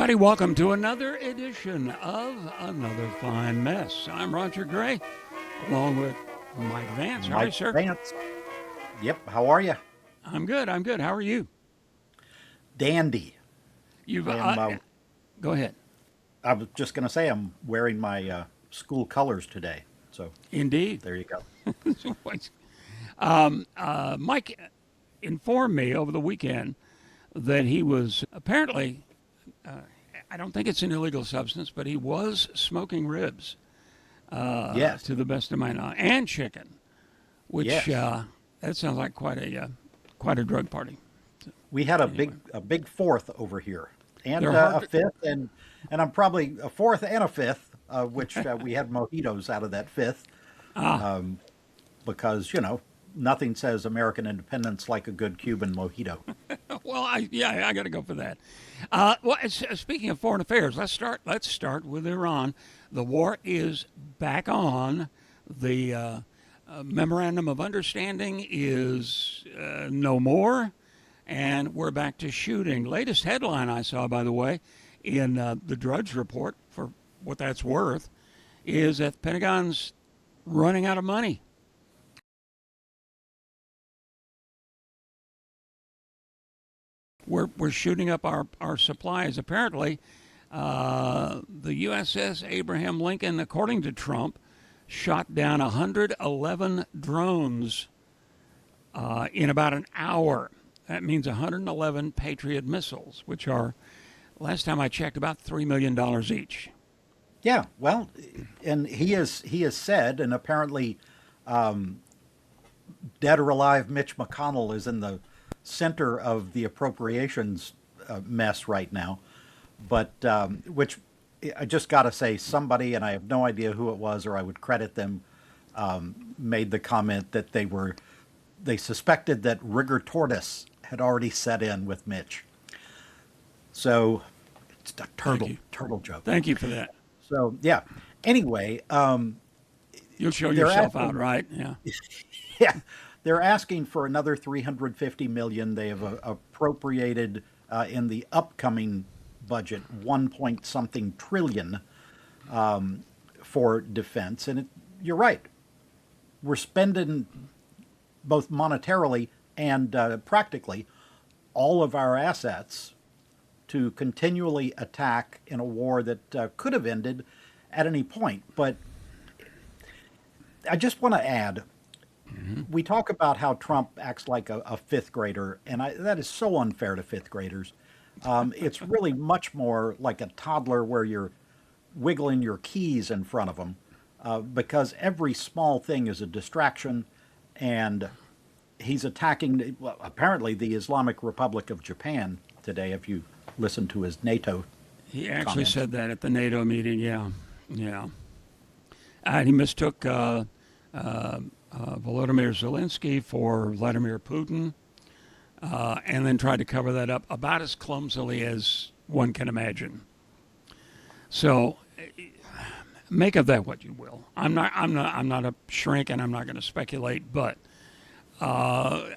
everybody. Welcome to another edition of Another Fine Mess. I'm Roger Gray, along with Mike Vance. How are you, Mike sir? Vance. Yep. How are you? I'm good. I'm good. How are you? Dandy. You've I am. Go ahead. I was just going to say I'm wearing my school colors today. So Indeed. there you go. Mike informed me over the weekend that he was apparently, I don't think it's an illegal substance, but he was smoking ribs, Yes. to the best of my knowledge, and chicken, which Yes. that sounds like quite a drug party. We had Anyway, a big fourth over here, and they're hard a to. fifth, and I'm probably a fourth and a fifth, which we had mojitos out of that fifth, Ah, because nothing says American independence like a good Cuban mojito. well, I got to go for that. Speaking of foreign affairs, Let's start with Iran. The war is back on. The memorandum of understanding is no more, and we're back to shooting. Latest headline I saw, by the way, in the Drudge report, for what that's worth, is that the Pentagon's running out of money. We're shooting up our supplies. Apparently, the USS Abraham Lincoln, according to Trump, shot down 111 drones in about an hour. That means 111 Patriot missiles, which are, last time I checked, about $3 million each. Yeah. Well, and he has said, and apparently dead or alive, Mitch McConnell is in the center of the appropriations mess right now. But which I just got to say, somebody, and I have no idea who it was, or I would credit them, made the comment that they suspected that rigor tortoise had already set in with Mitch. So it's a Thank turtle you. turtle joke. Thank you for that. So yeah. Anyway, You'll show they're yourself out, asking. right? Yeah. Yeah, they're asking for another 350 million. They have appropriated in the upcoming budget 1 point something trillion for defense, and you're right. We're spending both monetarily and practically all of our assets to continually attack in a war that could have ended at any point. But I just want to add, we talk about how Trump acts like a fifth grader, and that is so unfair to fifth graders. It's really much more like a toddler where you're wiggling your keys in front of them, because every small thing is a distraction, and he's attacking, well, apparently, the Islamic Republic of Japan today, if you listen to his NATO He actually comments. said that at the NATO meeting. Yeah. Yeah. And he mistook Volodymyr Zelensky for Vladimir Putin, and then tried to cover that up about as clumsily as one can imagine. So make of that what you will. I'm not a shrink, and I'm not going to speculate, but uh,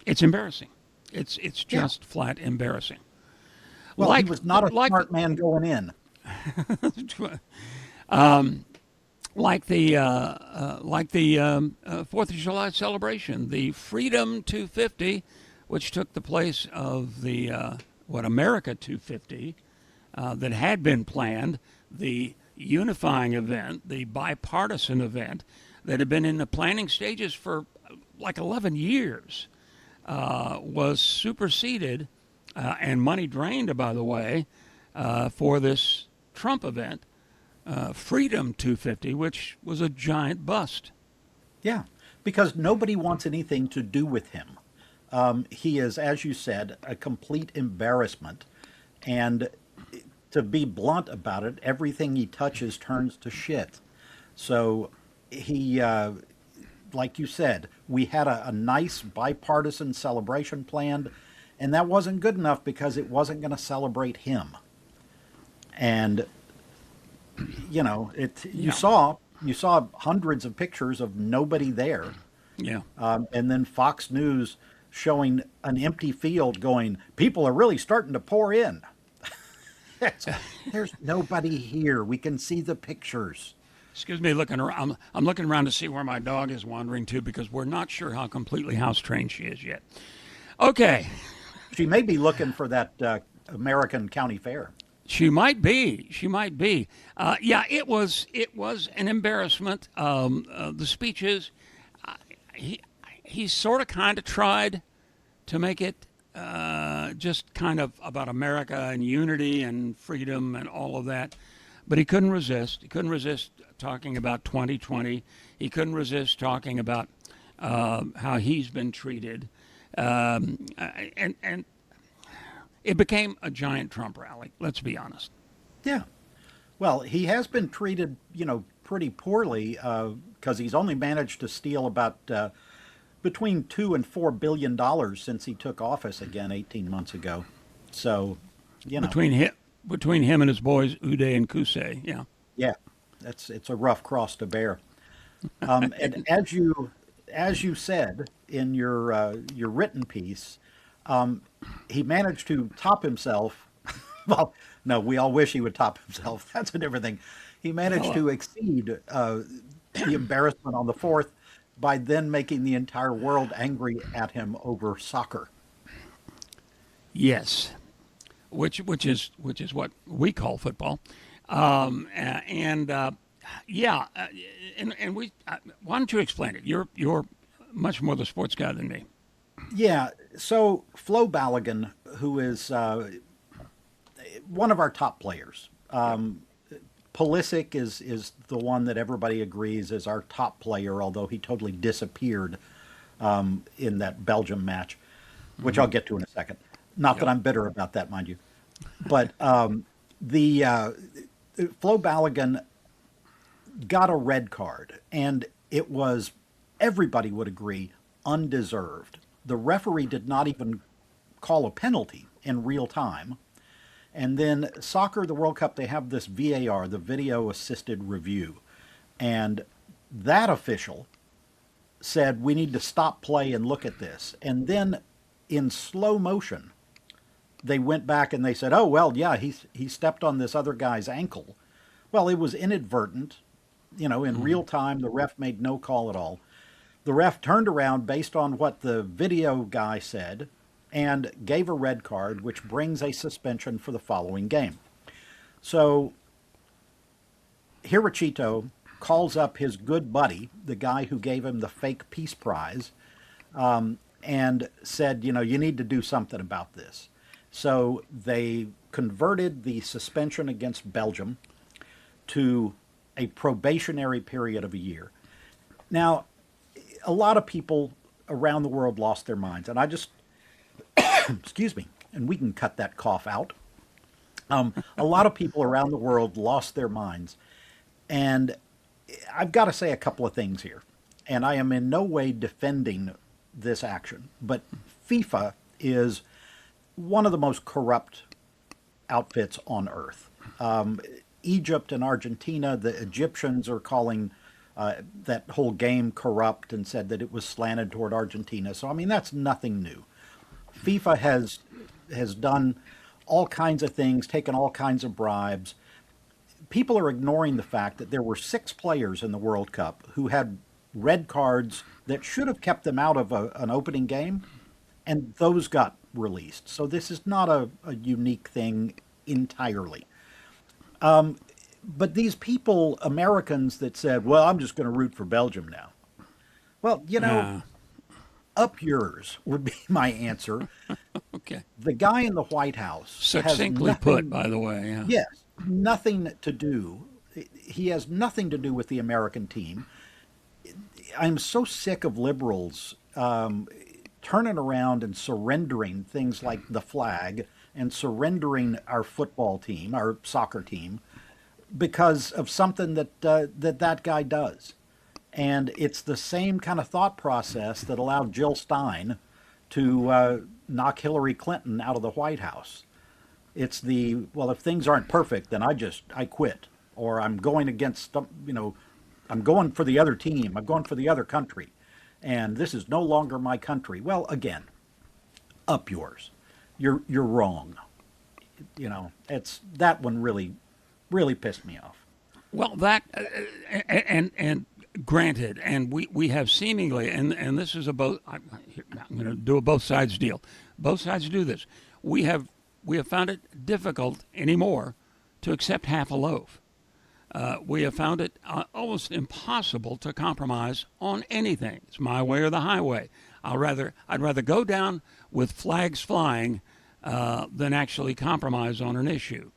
it's embarrassing. It's Yeah. just flat embarrassing. Well, he Like was not a like smart man going in. like the Fourth of July celebration, the Freedom 250, which took the place of the what America 250 that had been planned, the unifying event, the bipartisan event that had been in the planning stages for like 11 years, was superseded and money drained, by the way, for this Trump event, Freedom 250, which was a giant bust. Yeah, because nobody wants anything to do with him. He is, as you said, a complete embarrassment. And to be blunt about it, everything he touches turns to shit. So he, like you said, we had a nice bipartisan celebration planned, and that wasn't good enough because it wasn't going to celebrate him. And it Yeah, you saw hundreds of pictures of nobody there, yeah. and then Fox News showing an empty field, going, people are really starting to pour in. There's nobody here. We can see the pictures. Excuse me, looking around. I'm looking around to see where my dog is wandering to because we're not sure how completely house trained she is yet. Okay, She may be looking for that American County Fair. she might be. She might be. Yeah, it was. It was an embarrassment. The speeches. He he sort of kind of tried to make it just kind of about America and unity and freedom and all of that. But he couldn't resist. He couldn't resist talking about 2020. He couldn't resist talking about how he's been treated. And it became a giant Trump rally, let's be honest. Yeah. Well, he has been treated, pretty poorly because he's only managed to steal about between $2 and $4 billion since he took office again 18 months ago. So, Between him and his boys, Uday and Kusei, yeah. yeah, it's a rough cross to bear. And as you said in your written piece, he managed to top himself. Well, no, we all wish he would top himself. That's a different thing. He managed to exceed the embarrassment on the fourth by then making the entire world angry at him over soccer. Yes, which is what we call football, yeah, and we. Why don't you explain it? You're much more the sports guy than me. Yeah, so Flo Balogun, who is one of our top players, Pulisic is the one that everybody agrees is our top player, although he totally disappeared in that Belgium match, which I'll get to in a second. Not that I'm bitter about that, mind you. But the Flo Balogun got a red card, and it was, everybody would agree, undeserved. The referee did not even call a penalty in real time. And then soccer, the World Cup, they have this VAR, the video assisted review. And that official said, we need to stop play and look at this. And then in slow motion, they went back and they said, oh, well, yeah, he stepped on this other guy's ankle. Well, it was inadvertent. In real time, the ref made no call at all. The ref turned around based on what the video guy said and gave a red card, which brings a suspension for the following game. So Hirochito calls up his good buddy, the guy who gave him the fake peace prize, and said, you need to do something about this. So they converted the suspension against Belgium to a probationary period of a year. Now, a lot of people around the world lost their minds, and I just, excuse me, and we can cut that cough out. A lot of people around the world lost their minds, and I've got to say a couple of things here, and I am in no way defending this action, but FIFA is one of the most corrupt outfits on earth. Egypt and Argentina, the Egyptians are calling that whole game corrupt and said that it was slanted toward Argentina. So, I mean, that's nothing new. FIFA has done all kinds of things, taken all kinds of bribes. People are ignoring the fact that there were 6 players in the World Cup who had red cards that should have kept them out of an opening game, and those got released. So this is not a unique thing entirely. But these people, Americans that said, well, I'm just going to root for Belgium now. Well, up yours would be my answer. Okay. The guy in the White House Succinctly put, by the way. Yeah. Yes, nothing to do. He has nothing to do with the American team. I'm so sick of liberals turning around and surrendering things like the flag and surrendering our football team, our soccer team, because of something that guy does. And it's the same kind of thought process that allowed Jill Stein to knock Hillary Clinton out of the White House. It's well, if things aren't perfect, then I quit. Or I'm going against, I'm going for the other team. I'm going for the other country. And this is no longer my country. Well, again, up yours. You're wrong. it's that one really pissed me off. Well, that and granted, and we have seemingly, and this is a both. I'm going to do a both sides deal. Both sides do this. We have found it difficult anymore to accept half a loaf. We have found it almost impossible to compromise on anything. It's my way or the highway. I'd rather go down with flags flying than actually compromise on an issue.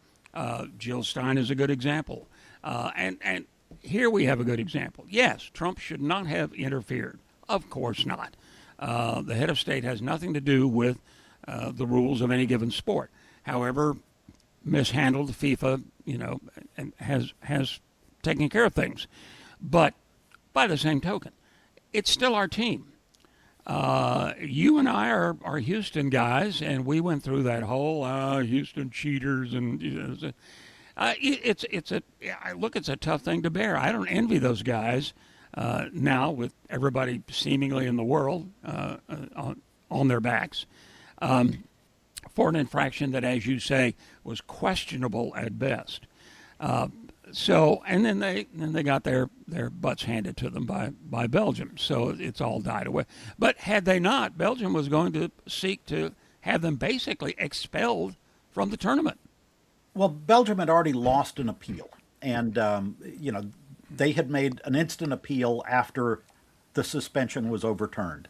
Jill Stein is a good example, and here we have a good example. Yes, Trump should not have interfered. Of course not. The head of state has nothing to do with the rules of any given sport. However, mishandled FIFA, and has taken care of things. But by the same token, it's still our team. You and I are Houston guys, and we went through that whole Houston cheaters, and it's a tough thing to bear. I don't envy those guys now with everybody seemingly in the world on their backs. For an infraction that, as you say, was questionable at best. And then they got their butts handed to them by Belgium. So it's all died away. But had they not, Belgium was going to seek to have them basically expelled from the tournament. Well, Belgium had already lost an appeal, and they had made an instant appeal after the suspension was overturned.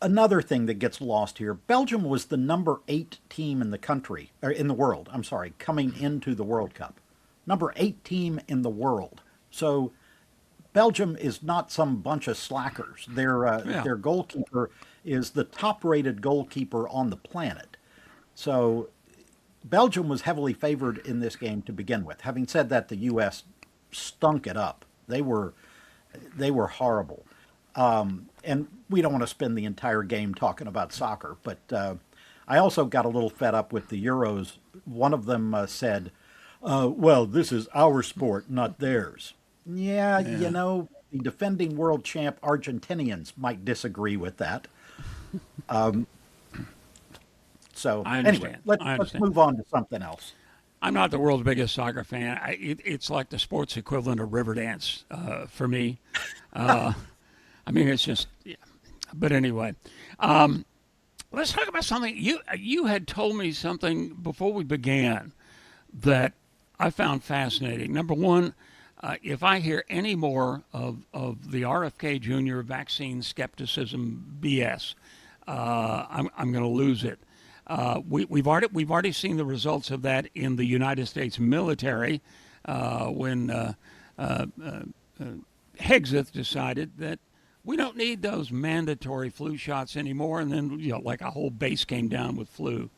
Another thing that gets lost here, Belgium was the number 8 team in the country, or in the world, I'm sorry, coming into the World Cup. Number 8 team in the world. So Belgium is not some bunch of slackers. Their goalkeeper is the top-rated goalkeeper on the planet. So Belgium was heavily favored in this game to begin with. Having said that, the U.S. stunk it up. They were horrible. And we don't want to spend the entire game talking about soccer, but I also got a little fed up with the Euros. One of them said, well, this is our sport, not theirs. Yeah, the defending world champ Argentinians might disagree with that. So I anyway, understand. let's move on to something else. I'm not the world's biggest soccer fan. It's like the sports equivalent of Riverdance for me. It's just, yeah. But anyway, let's talk about something. You had told me something before we began that I found fascinating. Number one, if I hear any more of the RFK Jr. vaccine skepticism BS, I'm going to lose it. We've already seen the results of that in the United States military when Hegseth decided that we don't need those mandatory flu shots anymore, and then like a whole base came down with flu.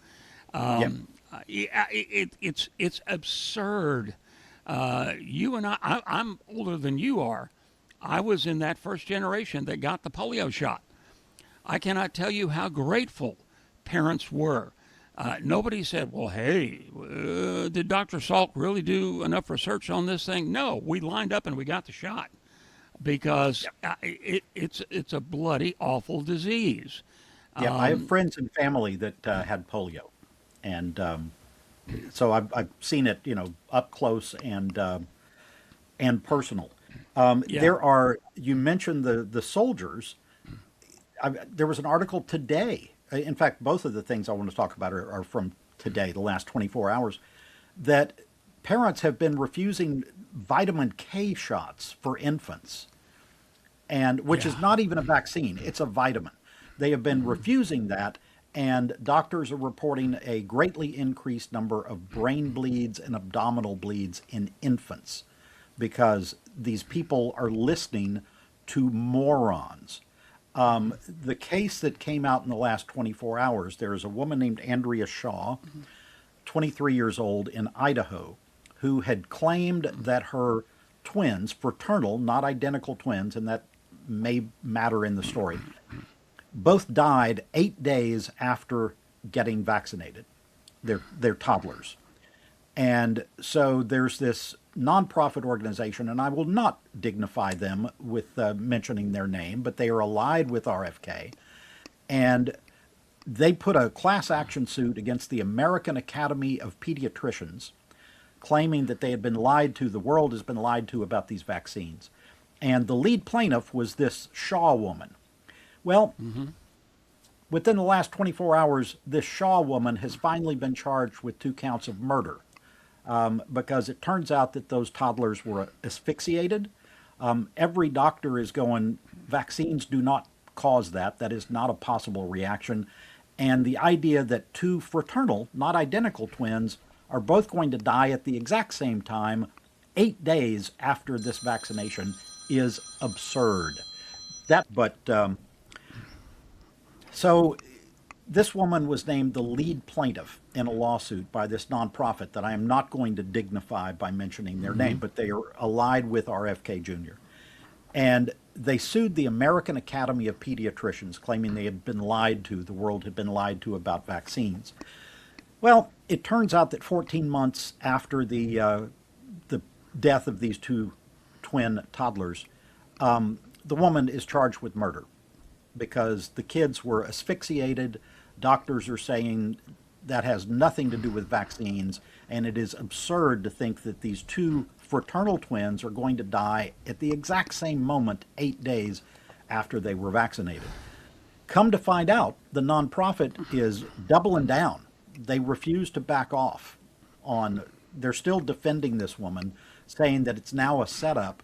It's absurd. You and I'm older than you are. I was in that first generation that got the polio shot. I cannot tell you how grateful parents were. Nobody said, well, hey, did Dr. Salk really do enough research on this thing? No, we lined up and we got the shot because it's a bloody, awful disease. Yeah, I have friends and family that had polio, and so I've seen it, up close and personal. You mentioned the soldiers. There was an article today. In fact, both of the things I want to talk about are from today, the last 24 hours, that parents have been refusing vitamin K shots for infants, and which is not even a vaccine, it's a vitamin. They have been refusing that, and doctors are reporting a greatly increased number of brain bleeds and abdominal bleeds in infants because these people are listening to morons. The case that came out in the last 24 hours, there is a woman named Andrea Shaw, 23 years old, in Idaho, who had claimed that her twins, fraternal, not identical twins, and that may matter in the story, both died 8 days after getting vaccinated. They're toddlers. And so there's this nonprofit organization, and I will not dignify them with mentioning their name, but they are allied with RFK. And They put a class action suit against the American Academy of Pediatricians, claiming that they had been lied to, the world has been lied to about these vaccines. And the lead plaintiff was this Shaw woman. Well, within the last 24 hours, this Shaw woman has finally been charged with 2 counts of murder, because it turns out that those toddlers were asphyxiated. Every doctor is going, vaccines do not cause that. That is not a possible reaction. And the idea that 2 fraternal, not identical twins are both going to die at the exact same time, 8 days after this vaccination, is absurd. So this woman was named the lead plaintiff in a lawsuit by this nonprofit that I am not going to dignify by mentioning their name, but they are allied with RFK Jr. And they sued the American Academy of Pediatricians, claiming they had been lied to, the world had been lied to about vaccines. Well, it turns out that 14 months after the death of these 2 twin toddlers, the woman is charged with murder because the kids were asphyxiated. Doctors are saying that has nothing to do with vaccines, and it is absurd to think that these 2 fraternal twins are going to die at the exact same moment 8 days after they were vaccinated. Come to find out, the nonprofit is doubling down. They refuse to back off on, they're still defending this woman, saying that it's now a setup.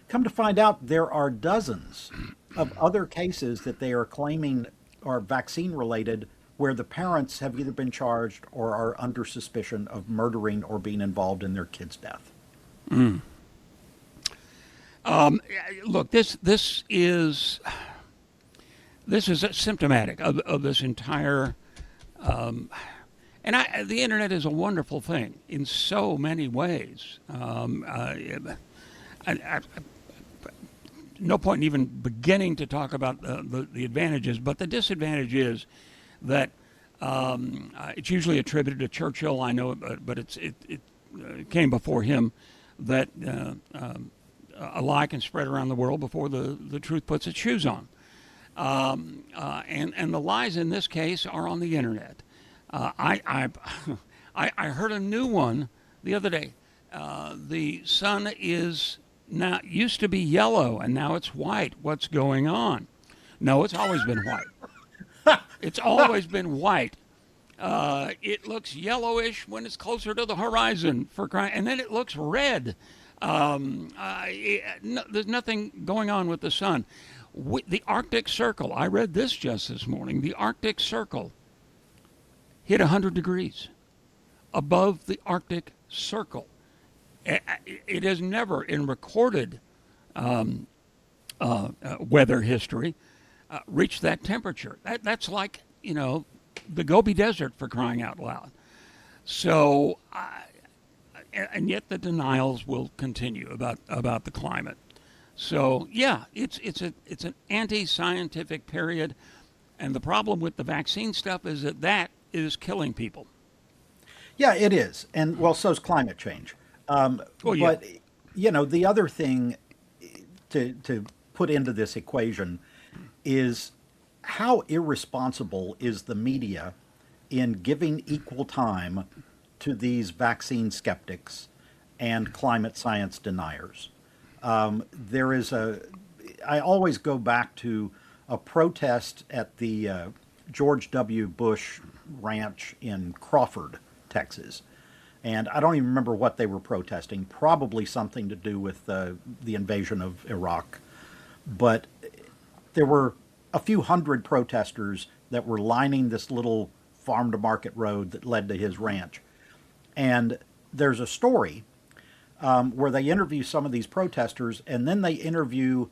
Come to find out, there are dozens of other cases that they are claiming are vaccine related where the parents have either been charged or are under suspicion of murdering or being involved in their kid's death. Look, this is symptomatic of this entire. The internet is a wonderful thing in so many ways. No point in even beginning to talk about the advantages, but the disadvantage is that it's usually attributed to Churchill. I know, but it came before him that a lie can spread around the world before the truth puts its shoes on. And the lies in this case are on the internet. I heard a new one the other day. The sun is now used to be yellow and now it's white. What's going on? No, it's always been white. It's always been white. It looks yellowish when it's closer to the horizon and then it looks red. There's nothing going on with the sun. The Arctic Circle, I read this just this morning, the Arctic Circle hit 100 degrees above the Arctic Circle. It has never, in recorded weather history, reached that temperature. That's like, the Gobi Desert, for crying out loud. So, and yet the denials will continue about the climate. So yeah, it's an anti-scientific period, and the problem with the vaccine stuff is that is killing people. Yeah, it is, and well, so's climate change. Yeah. But the other thing to put into this equation is how irresponsible is the media in giving equal time to these vaccine skeptics and climate science deniers. I always go back to a protest at the George W. Bush ranch in Crawford, Texas. And I don't even remember what they were protesting, probably something to do with the invasion of Iraq. But there were a few hundred protesters that were lining this little farm-to-market road that led to his ranch. And there's a story where they interview some of these protesters, and then they interview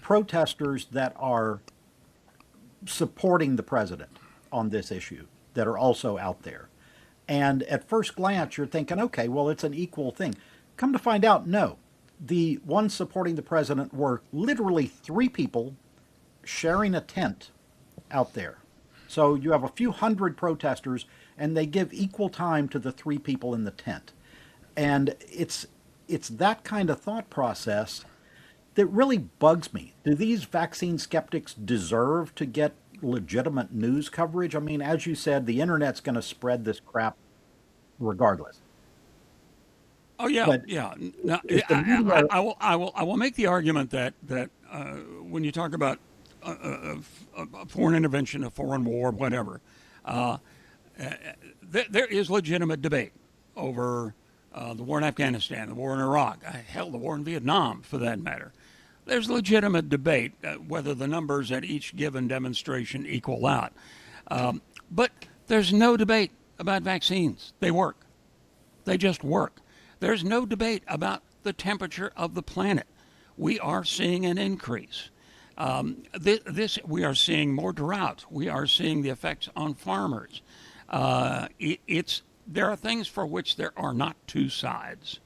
protesters that are supporting the president on this issue, that are also out there. And at first glance, you're thinking, okay, well, it's an equal thing. Come to find out, no. The ones supporting the president were literally 3 people sharing a tent out there. So you have a few hundred protesters, and they give equal time to the 3 people in the tent. And it's that kind of thought process that really bugs me. Do these vaccine skeptics deserve to get legitimate news coverage? I mean, as you said, the internet's going to spread this crap regardless. Oh yeah, But yeah. No, is the media? I will make the argument that when you talk about a foreign intervention, a foreign war, whatever, uh, there is legitimate debate over the war in Afghanistan, the war in Iraq, hell, the war in Vietnam, for that matter. There's legitimate debate whether the numbers at each given demonstration equal out. But there's no debate about vaccines. They work. They just work. There's no debate about the temperature of the planet. We are seeing an increase. We are seeing more drought. We are seeing the effects on farmers. There are things for which there are not two sides,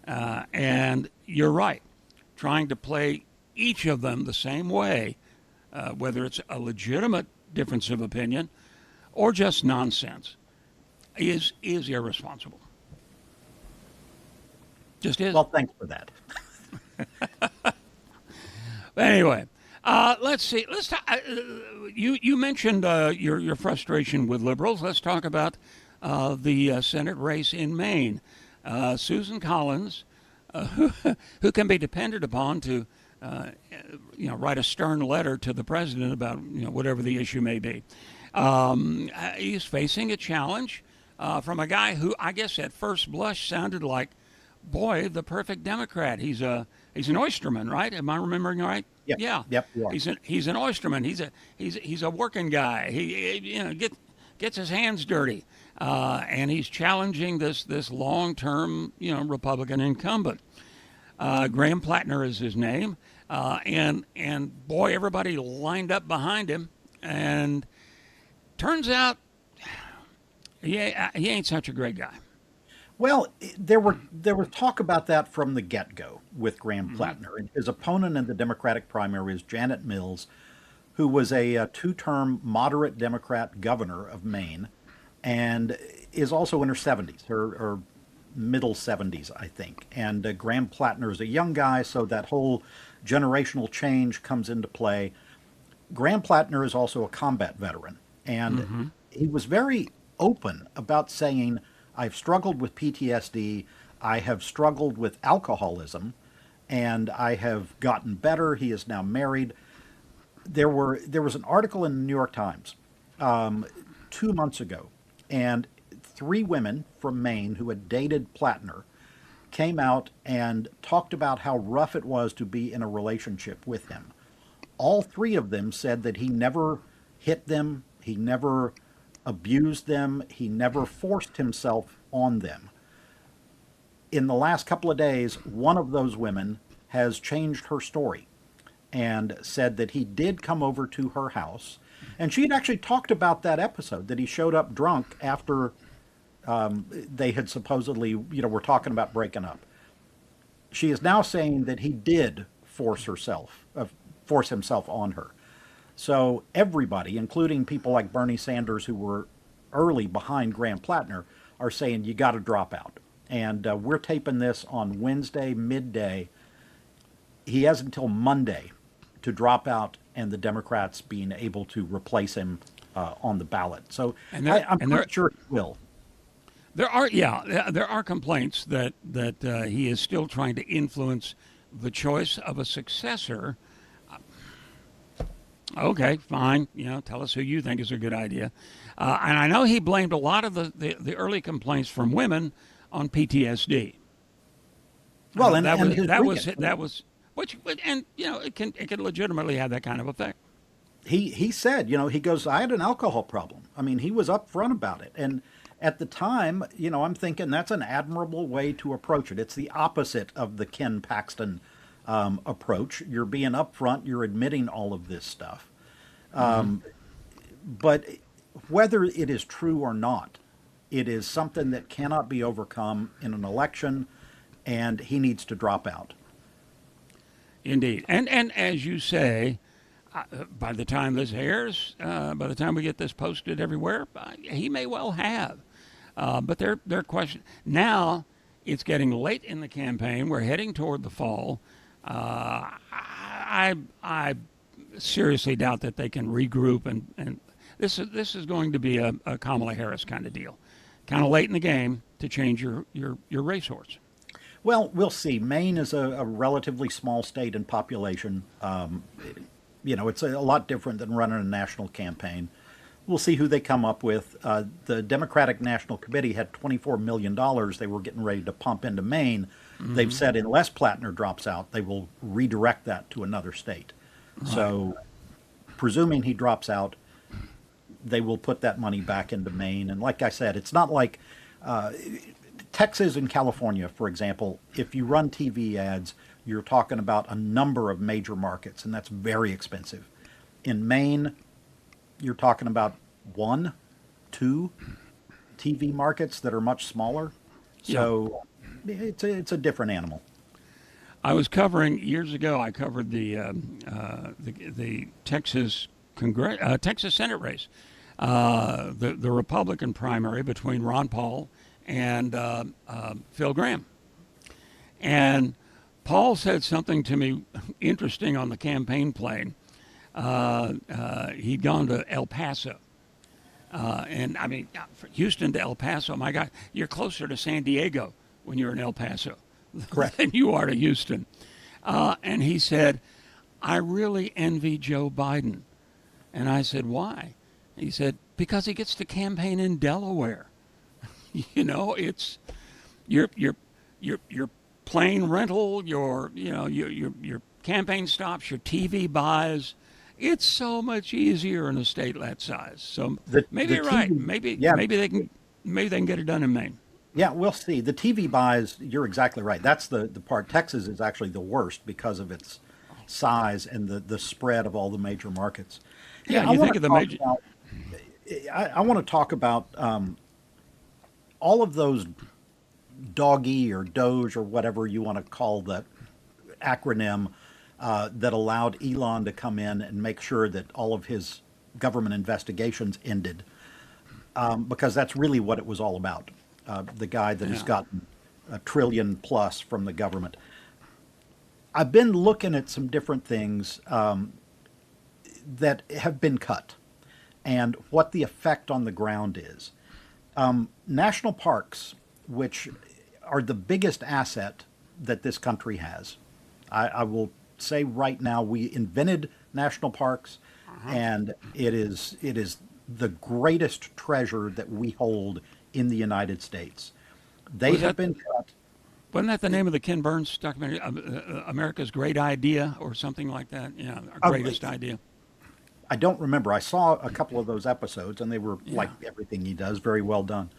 and you're right. Trying to play each of them the same way, whether it's a legitimate difference of opinion or just nonsense, is irresponsible. Just is. Well, thanks for that. Anyway, let's see. Let's talk. You mentioned your frustration with liberals. Let's talk about the Senate race in Maine. Susan Collins, who can be depended upon to, write a stern letter to the president about whatever the issue may be. He's facing a challenge from a guy who I guess at first blush sounded like, boy, the perfect Democrat. He's an oysterman, right? Am I remembering right? Yep. Yeah. Yep. You are. He's an oysterman. He's a working guy. He gets his hands dirty, and he's challenging this long-term Republican incumbent. Graham Plattner is his name, and boy, everybody lined up behind him, and turns out he ain't such a great guy. Well, there was talk about that from the get-go with Graham Plattner. And his opponent in the Democratic primary is Janet Mills, who was a two-term moderate Democrat governor of Maine, and is also in her 70s, her middle 70s, I think. And Graham Plattner is a young guy, so that whole generational change comes into play. Graham Plattner is also a combat veteran, and he was very open about saying, I've struggled with PTSD, I have struggled with alcoholism, and I have gotten better. He is now married. There was an article in the New York Times 2 months ago, and 3 women from Maine who had dated Plattner came out and talked about how rough it was to be in a relationship with him. All 3 of them said that he never hit them, he never abused them, he never forced himself on them. In the last couple of days, one of those women has changed her story and said that he did come over to her house. And she had actually talked about that episode, that he showed up drunk after they had supposedly, were talking about breaking up. She is now saying that he did force himself on her. So everybody, including people like Bernie Sanders, who were early behind Graham Plattner, are saying you got to drop out. And we're taping this on Wednesday midday. He has until Monday to drop out, and the Democrats being able to replace him on the ballot. So I'm pretty sure he will. There are complaints that he is still trying to influence the choice of a successor. Okay, fine. Tell us who you think is a good idea. And I know he blamed a lot of the early complaints from women on PTSD. Well, it can legitimately have that kind of effect. He said, he goes, I had an alcohol problem. I mean, he was upfront about it. And at the time, I'm thinking that's an admirable way to approach it. It's the opposite of the Ken Paxton approach. You're being upfront, you're admitting all of this stuff. But whether it is true or not, it is something that cannot be overcome in an election, and he needs to drop out. Indeed. And as you say, by the time this airs, by the time we get this posted everywhere, he may well have. But their question now, it's getting late in the campaign. We're heading toward the fall. I seriously doubt that they can regroup, and this is going to be a Kamala Harris kind of deal, kind of late in the game to change your racehorse. Well, we'll see. Maine is a relatively small state in population. It's a lot different than running a national campaign. We'll see who they come up with. The Democratic National Committee had $24 million they were getting ready to pump into Maine. They've said unless Plattner drops out, they will redirect that to another state. Right. So, presuming he drops out, they will put that money back into Maine. And like I said, it's not like Texas and California, for example. If you run TV ads, you're talking about a number of major markets, and that's very expensive. In Maine, you're talking about 1, 2 TV markets that are much smaller. So it's a different animal. I was covering years ago. I covered the Texas Texas Senate race, the Republican primary between Ron Paul and Phil Gramm, and Paul said something to me interesting on the campaign plane. He'd gone to El Paso. And I mean, Houston to El Paso, my God, you're closer to San Diego when you're in El Paso than you are to Houston. And he said, I really envy Joe Biden. And I said, why? He said, because he gets to campaign in Delaware. It's your plane rental, your campaign stops, your TV buys. It's so much easier in a state that size. So maybe you're right. Maybe they can get it done in Maine. Yeah, we'll see. The TV buys, you're exactly right. That's the part. Texas is actually the worst because of its size and the spread of all the major markets. Yeah, you think of the major. I want to talk about all of those doggy or Doge or whatever you want to call the acronym that allowed Elon to come in and make sure that all of his government investigations ended, because that's really what it was all about. The guy that has gotten $1 trillion plus from the government. I've been looking at some different things that have been cut and what the effect on the ground is. National parks, which are the biggest asset that this country has. I will say right now, we invented national parks, and it is the greatest treasure that we hold in the United States. They have been cut. Wasn't that the name of the Ken Burns documentary, America's Great Idea, or something like that? Yeah, our greatest idea. I don't remember. I saw a couple of those episodes, and they were like everything he does, very well done.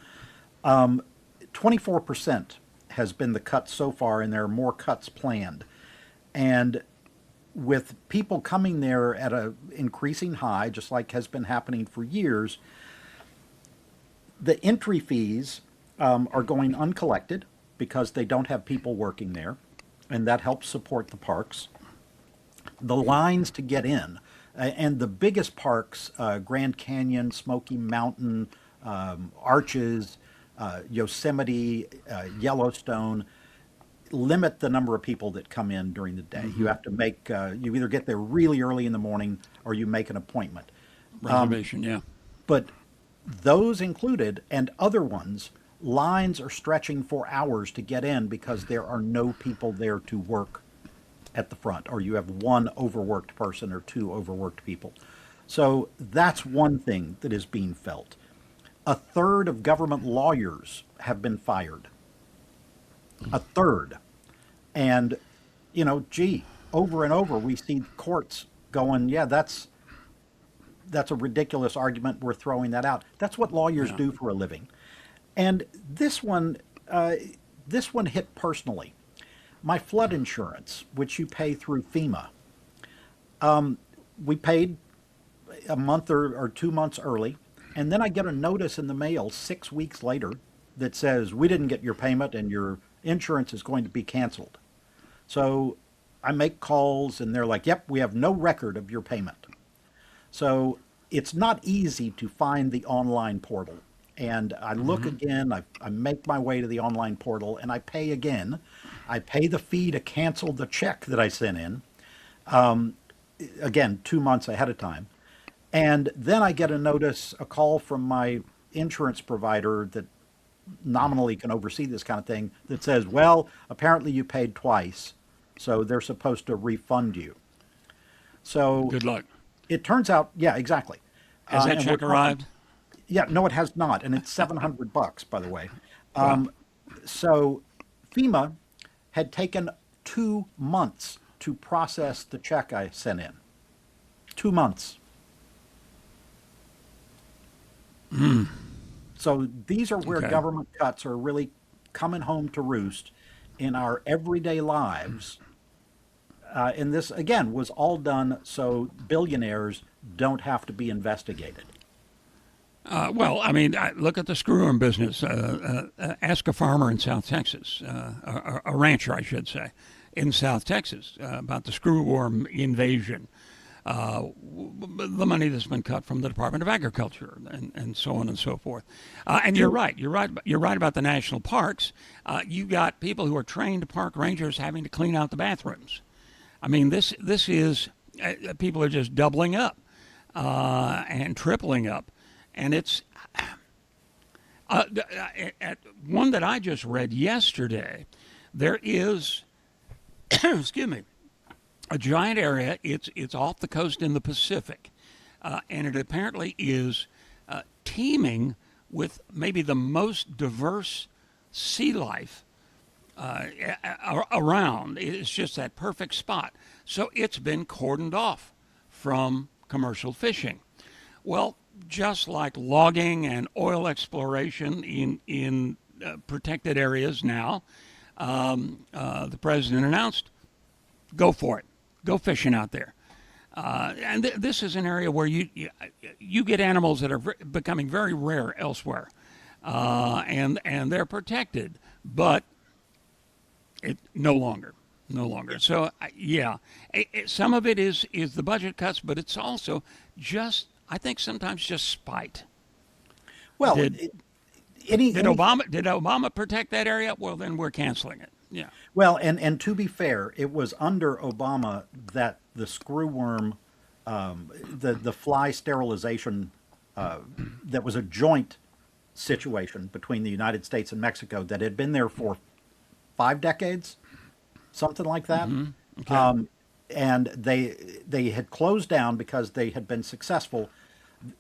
24% has been the cut so far, and there are more cuts planned. And with people coming there at an increasing high, just like has been happening for years, the entry fees are going uncollected because they don't have people working there, and that helps support the parks. The lines to get in, and the biggest parks, Grand Canyon, Smoky Mountain, Arches, Yosemite, Yellowstone, limit the number of people that come in during the day. You have to make, you either get there really early in the morning or you make an appointment. Reservation, But those included and other ones, lines are stretching for hours to get in because there are no people there to work at the front, or you have one overworked person or two overworked people. So that's one thing that is being felt. A third of government lawyers have been fired. A third. And, over and over we see courts going, that's a ridiculous argument. We're throwing that out. That's what lawyers do for a living. And this one hit personally. My flood insurance, which you pay through FEMA, we paid a month or 2 months early, and then I get a notice in the mail 6 weeks later that says, we didn't get your payment and your insurance is going to be canceled. So I make calls and they're like, yep, we have no record of your payment. So it's not easy to find the online portal. And I look again, I make my way to the online portal and I pay again. I pay the fee to cancel the check that I sent in. again, 2 months ahead of time. And then I get a call from my insurance provider that nominally can oversee this kind of thing that says, well, apparently you paid twice, so they're supposed to refund you. So Good luck. it turns out, yeah, exactly. Has that And we're check arrived? Yeah, no, it has not, and it's $700, by the way. Wow. So FEMA had taken 2 months to process the check I sent in. 2 months. So these are where Okay. government cuts are really coming home to roost in our everyday lives. And this, again, was all done so billionaires don't have to be investigated. Well, I mean, look at the screwworm business. Ask a farmer in South Texas, a rancher, I should say, in South Texas, about the screwworm invasion. The money that's been cut from the Department of Agriculture, and so on and so forth. And you're right. You're right about the national parks. You got people who are trained park rangers having to clean out the bathrooms. I mean, this is people are just doubling up and tripling up, and it's at one that I just read yesterday. There is, excuse me, a giant area. It's off the coast in the Pacific, and it apparently is teeming with maybe the most diverse sea life around. It's just that perfect spot. So it's been cordoned off from commercial fishing. Well, just like logging and oil exploration in protected areas now, the president announced, go for it. Go fishing out there. And this is an area where you get animals that are becoming very rare elsewhere, and they're protected, but no longer. So yeah, some of it is the budget cuts, but it's also just, I think, sometimes just spite. Well, Did any Obama protect that area? Well, then we're canceling it. Yeah. well, and to be fair, it was under Obama that the screwworm, the fly sterilization, that was a joint situation between the United States and Mexico that had been there for 5 decades, something like that. Okay. And they had closed down because they had been successful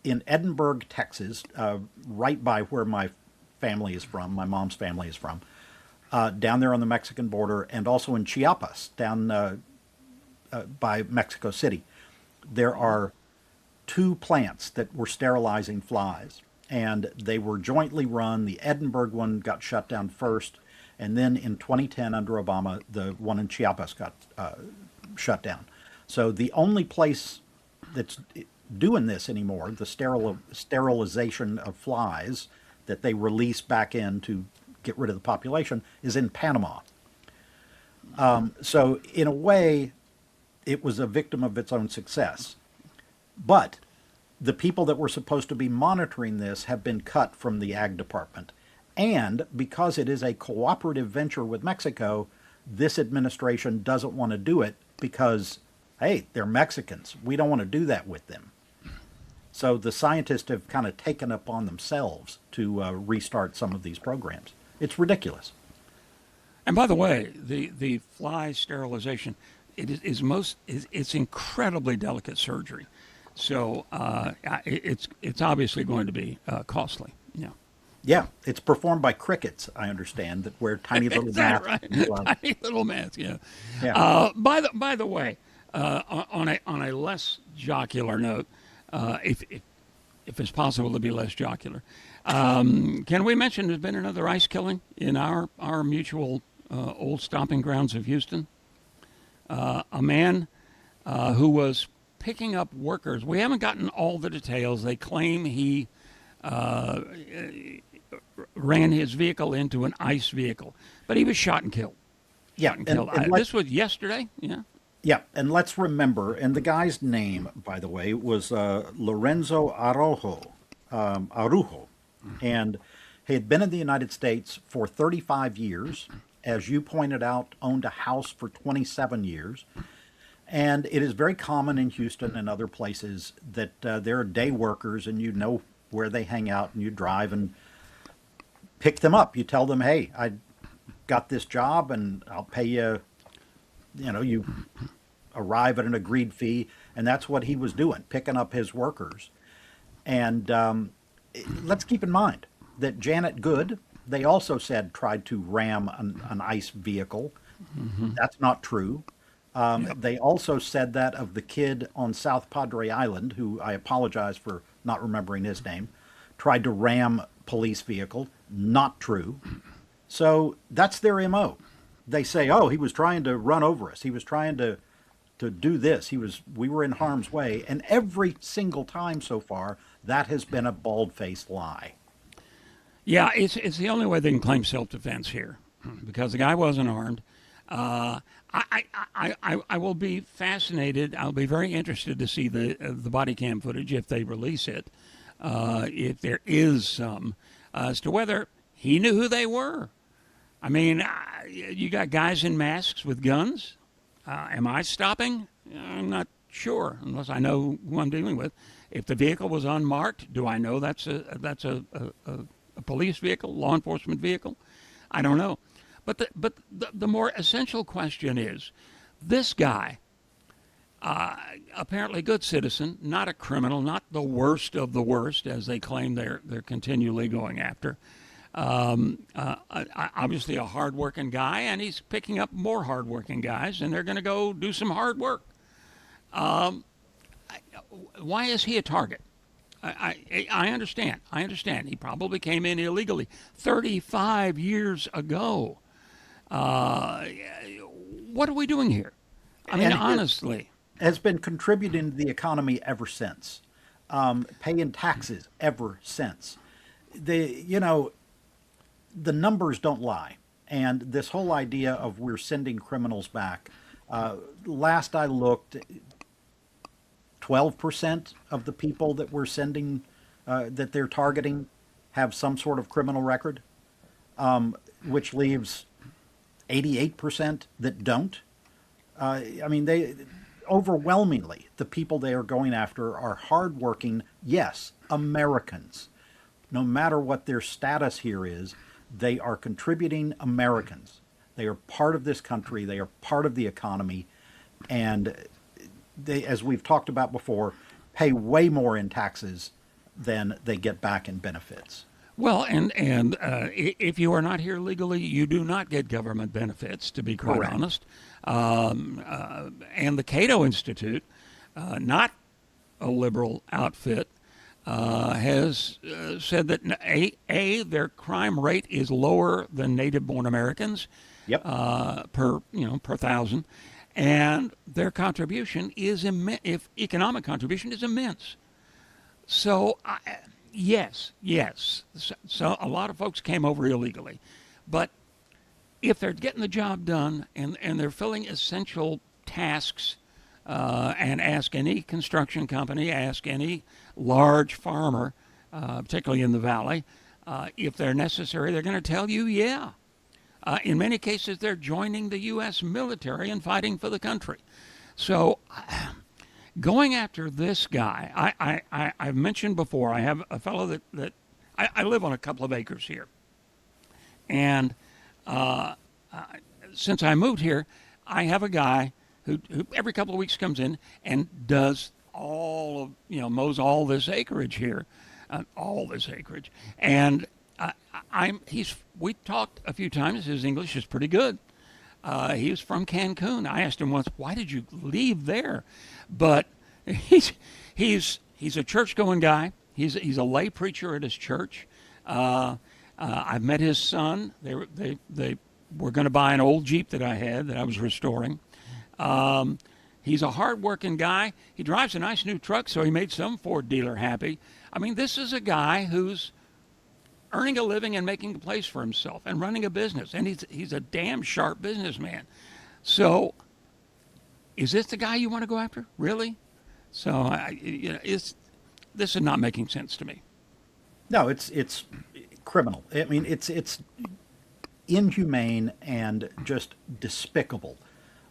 in Edinburgh, Texas, right by where my family is from, my mom's family is from, down there on the Mexican border, and also in Chiapas, down by Mexico City. There are 2 plants that were sterilizing flies, and they were jointly run. The Edinburgh one got shut down first, and then in 2010, under Obama, the one in Chiapas got shut down. So the only place that's doing this anymore, the sterilization of flies that they release back in to get rid of the population, is in Panama. So in a way, it was a victim of its own success. But the people that were supposed to be monitoring this have been cut from the Ag Department. And because it is a cooperative venture with Mexico, this administration doesn't want to do it because, hey, they're Mexicans. We don't want to do that with them. So the scientists have kind of taken upon themselves to restart some of these programs. It's ridiculous. And by the way, the fly sterilization, it's incredibly delicate surgery, so it's obviously going to be costly. Yeah. Yeah, it's performed by crickets, I understand, that wear tiny little Is that masks. right? Tiny little mask. Yeah. Yeah. By the way, on a less jocular note, if it's possible to be less jocular, can we mention there's been another ice killing in our mutual old stomping grounds of Houston? A man who was picking up workers. We haven't gotten all the details. They claim he ran his vehicle into an ICE vehicle, but he was shot and killed. Yeah, Shot and killed. This was yesterday. Yeah. yeah, and let's remember, and the guy's name, by the way, was Lorenzo Arujo, and he had been in the United States for 35 years. As you pointed out, owned a house for 27 years. And it is very common in Houston and other places that there are day workers, and you know where they hang out, and you drive and pick them up. You tell them, hey, I got this job and I'll pay you, you arrive at an agreed fee. And that's what he was doing, picking up his workers. And let's keep in mind that Janet Good, they also said, tried to ram an ICE vehicle. That's not true. They also said that of the kid on South Padre Island, who I apologize for not remembering his name, tried to ram police vehicle. Not true. So that's their MO. They say, oh, he was trying to run over us. He was trying to do this. We were in harm's way. And every single time so far, that has been a bald-faced lie. Yeah, it's the only way they can claim self-defense here, because the guy wasn't armed. I will be fascinated. I'll be very interested to see the body cam footage if they release it, if there is some, as to whether he knew who they were. I mean, you got guys in masks with guns. Am I stopping? I'm not sure, unless I know who I'm dealing with. If the vehicle was unmarked, do I know that's a police vehicle, law enforcement vehicle? I don't know. But the more essential question is, this guy, apparently good citizen, not a criminal, not the worst of the worst, as they claim they're continually going after. Obviously a hardworking guy, and he's picking up more hardworking guys, and they're going to go do some hard work. Why is he a target? I understand. I understand. He probably came in illegally 35 years ago. What are we doing here? I mean, honestly. Has been contributing to the economy ever since, paying taxes ever since. The numbers don't lie. And this whole idea of we're sending criminals back, last I looked, 12% of the people that we're sending, that they're targeting, have some sort of criminal record, which leaves 88% that don't. I mean, they overwhelmingly, the people they are going after are hardworking, yes, Americans. No matter what their status here is, they are contributing Americans. They are part of this country. They are part of the economy. And they, as we've talked about before, pay way more in taxes than they get back in benefits. Well, and if you are not here legally, you do not get government benefits, to be quite Correct. honest. And the Cato Institute, not a liberal outfit, has said that their crime rate is lower than native-born Americans. Yep. Per thousand, and their contribution is immense. If economic contribution is immense, so yes. So a lot of folks came over illegally, but if they're getting the job done and they're filling essential tasks, and ask any construction company, ask any large farmer, particularly in the valley, if they're necessary, they're going to tell you, yeah. In many cases, they're joining the U.S. military and fighting for the country. So going after this guy, I've mentioned before, I have a fellow that I live on a couple of acres here. And since I moved here, I have a guy who every couple of weeks comes in and does mows all this acreage here, all this acreage. And we talked a few times. His English is pretty good. He was from Cancun. I asked him once, why did you leave there? But he's a church-going guy. He's a lay preacher at his church. I've met his son. They were going to buy an old Jeep that I had that I was restoring. He's a hard-working guy. He drives a nice new truck, so he made some Ford dealer happy. I mean, this is a guy who's earning a living and making a place for himself and running a business, and he's a damn sharp businessman. So, is this the guy you want to go after? Really? So, this is not making sense to me. No, it's criminal. I mean, it's inhumane and just despicable.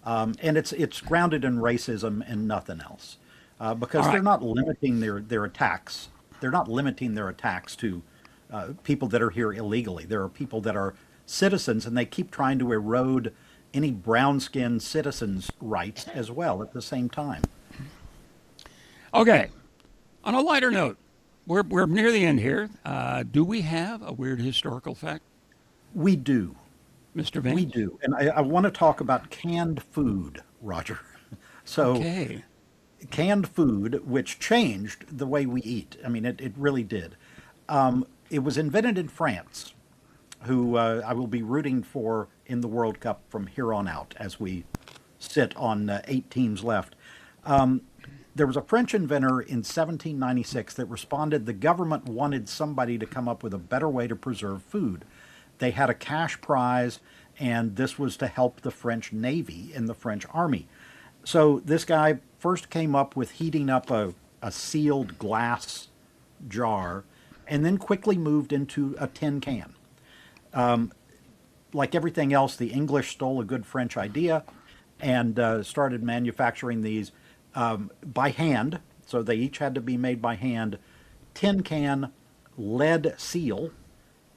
And it's grounded in racism and nothing else, because All they're right. not limiting their attacks. They're not limiting their attacks to people that are here illegally. There are people that are citizens, and they keep trying to erode any brown-skinned citizens' rights as well at the same time. Okay. On a lighter note, we're near the end here. Do we have a weird historical fact, We do. Mr. We Vance? do. And I want to talk about canned food, Roger. So, Okay. canned food, which changed the way we eat. I mean, it really did. It was invented in France, who I will be rooting for in the World Cup from here on out as we sit on 8 teams left. There was a French inventor in 1796 that responded the government wanted somebody to come up with a better way to preserve food. They had a cash prize, and this was to help the French Navy and the French Army. So this guy first came up with heating up a sealed glass jar and then quickly moved into a tin can. Like everything else, the English stole a good French idea and started manufacturing these by hand. So they each had to be made by hand. Tin can, lead seal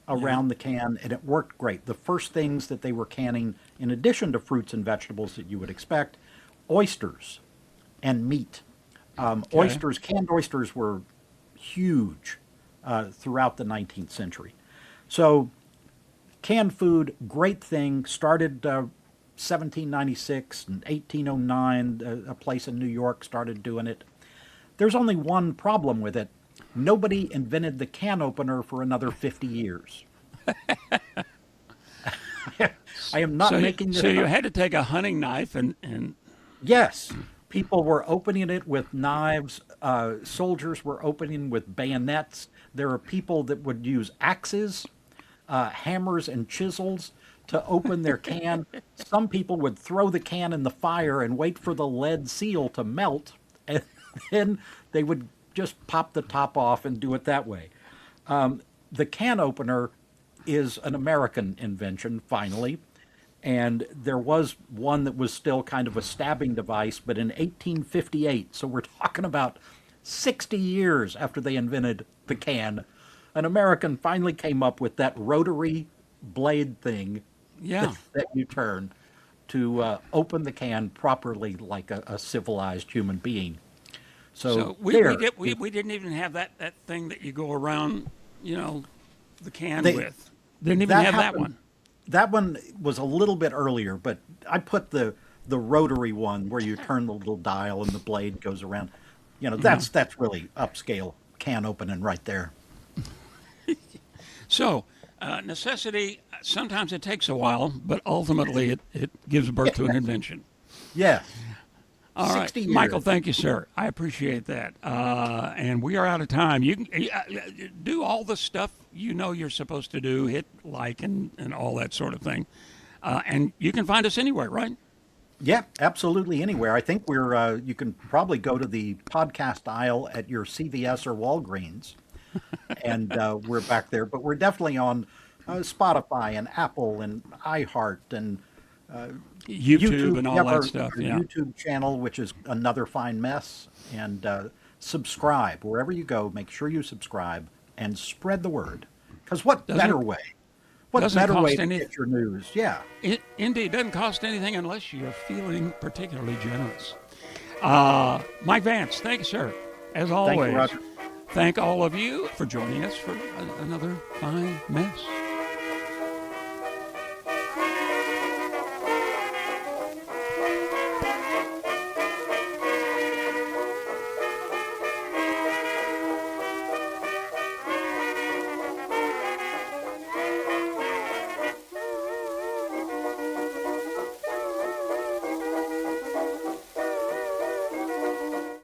around the can, and it worked great. The first things that they were canning, in addition to fruits and vegetables that you would expect, oysters and meat. Oysters, canned oysters were huge throughout the 19th century. So canned food, great thing. Started 1796 and 1809. A place in New York started doing it. There's only one problem with it. Nobody invented the can opener for another 50 years. I am not So, making this so you up. had to take a hunting knife and Yes, people were opening it with knives. Soldiers were opening with bayonets. There are people that would use axes, hammers, and chisels to open their can. Some people would throw the can in the fire and wait for the lead seal to melt, and then they would just pop the top off and do it that way. The can opener is an American invention, finally. And there was one that was still kind of a stabbing device, but in 1858, so we're talking about 60 years after they invented the can, an American finally came up with that rotary blade thing yeah. that you turn to open the can properly like a civilized human being. So, So there, we didn't even have that thing that you go around, the can They- with. Didn't even that have that happened- one. That one was a little bit earlier, but I put the rotary one where you turn the little dial and the blade goes around. That's really upscale can opening right there. So necessity, sometimes it takes a while, but ultimately it gives birth to an invention. Yeah. All right, 60 Michael, years. thank you, sir. I appreciate that. And we are out of time. You can do all the stuff you're supposed to do, hit like and all that sort of thing. And you can find us anywhere, right? Yeah, absolutely anywhere. I think you can probably go to the podcast aisle at your CVS or Walgreens, and we're back there. But we're definitely on Spotify and Apple and iHeart and YouTube and We all have that our, stuff. our Yeah. YouTube channel, which is another fine mess. And subscribe wherever you go. Make sure you subscribe and spread the word. Because what Doesn't- better way? What doesn't better way cost to any- get your news? Yeah. It indeed doesn't cost anything unless you're feeling particularly generous. Mike Vance, thank you, sir. As always, Thank you, Roger. thank all of you for joining us for another fine mess.